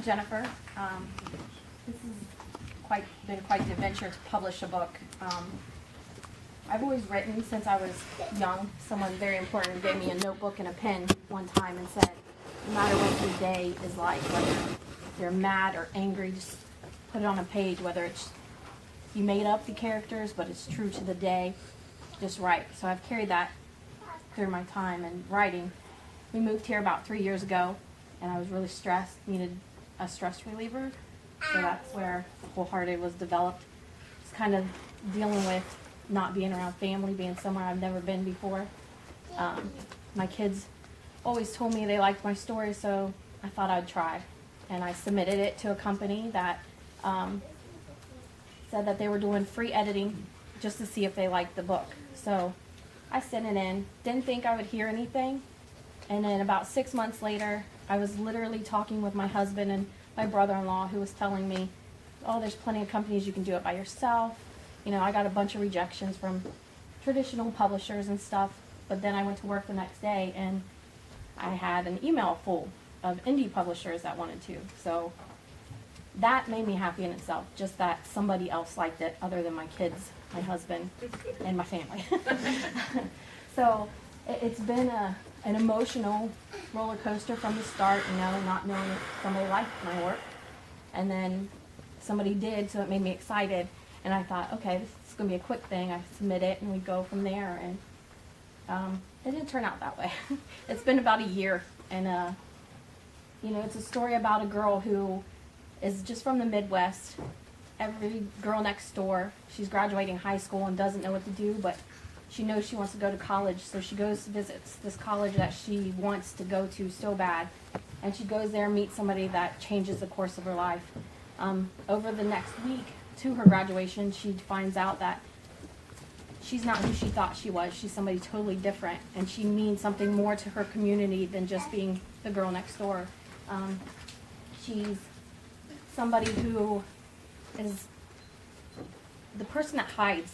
I'm Jennifer. This has been quite the adventure to publish a book. I've always written since I was young. Someone very important gave me a notebook and a pen one time and said, no matter what your day is like, whether you're mad or angry, just put it on a page, whether it's you made up the characters, but it's true to the day, just write. So I've carried that through my time in writing. We moved here about 3 years ago, and I was really stressed, needed a stress reliever. So that's where WholeHearted was developed. It's kind of dealing with not being around family, being somewhere I've never been before. My kids always told me they liked my story, so I thought I'd try. And I submitted it to a company that said that they were doing free editing just to see if they liked the book. So I sent it in, didn't think I would hear anything. And then about 6 months later, I was literally talking with my husband and my brother-in-law, who was telling me, oh, there's plenty of companies you can do it by yourself. You know, I got a bunch of rejections from traditional publishers and stuff, but then I went to work the next day and I had an email full of indie publishers that wanted to. So that made me happy in itself, just that somebody else liked it other than my kids, my husband, and my family. So it's been an emotional roller coaster from the start, you know, not knowing if somebody liked my work. And then somebody did, so it made me excited. And I thought, okay, this is going to be a quick thing. I submit it, and we go from there. And it didn't turn out that way. It's been about a year. And, you know, it's a story about a girl who is just from the Midwest. Every girl next door, she's graduating high school and doesn't know what to do, but she knows she wants to go to college, so she goes to visit this college that she wants to go to so bad. And she goes there and meets somebody that changes the course of her life. Over the next week to her graduation, she finds out that she's not who she thought she was. She's somebody totally different, and she means something more to her community than just being the girl next door. She's somebody who is the person that hides,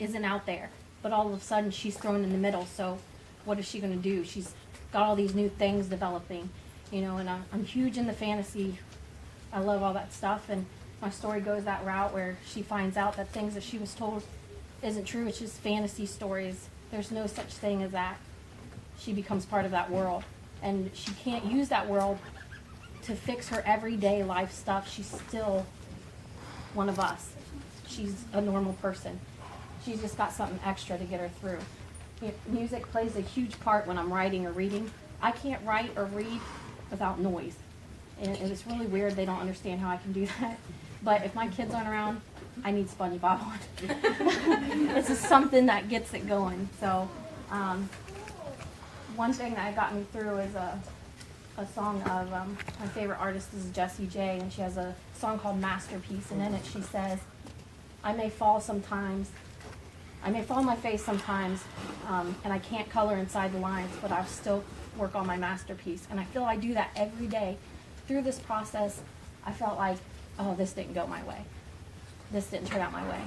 isn't out there. But all of a sudden, she's thrown in the middle, so what is she going to do? She's got all these new things developing, you know, and I'm huge in the fantasy. I love all that stuff, and my story goes that route where she finds out that things that she was told isn't true. It's just fantasy stories. There's no such thing as that. She becomes part of that world, and she can't use that world to fix her everyday life stuff. She's still one of us. She's a normal person. She's just got something extra to get her through. Music plays a huge part when I'm writing or reading. I can't write or read without noise. And it's really weird. They don't understand how I can do that. But if my kids aren't around, I need SpongeBob on. It's just something that gets it going. So one thing that got me through is a song of my favorite artist is Jessie J, and she has a song called Masterpiece. And in it she says, I may fall on my face sometimes, and I can't color inside the lines, but I'll still work on my masterpiece. And I feel I do that every day. Through this process, I felt like, oh, this didn't go my way. This didn't turn out my way.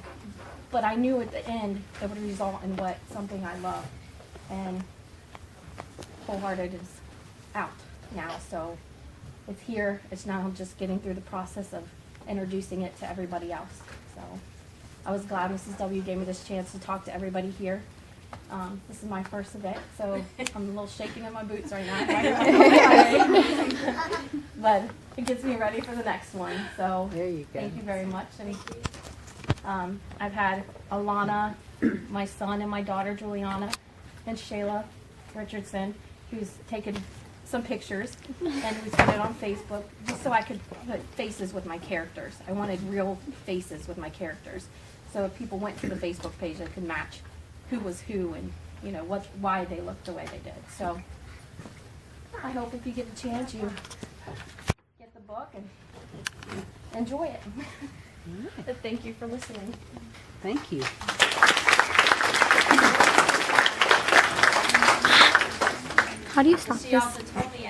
But I knew at the end it would result in something I love. And WholeHearted is out now, so it's here. It's now just getting through the process of introducing it to everybody else. So I was glad Mrs. W gave me this chance to talk to everybody here. This is my first event, so I'm a little shaking in my boots right now. But it gets me ready for the next one. So there you go. Thank you very much. And I've had Alana, my son, and my daughter Juliana, and Shayla Richardson, who's taken some pictures, and we put it on Facebook just so I could put faces with my characters. I wanted real faces with my characters. So if people went to the Facebook page, they could match who was who and, you know, why they looked the way they did. So I hope if you get a chance, you get the book and enjoy it. But thank you for listening. Thank you. How do you stop She this? also told me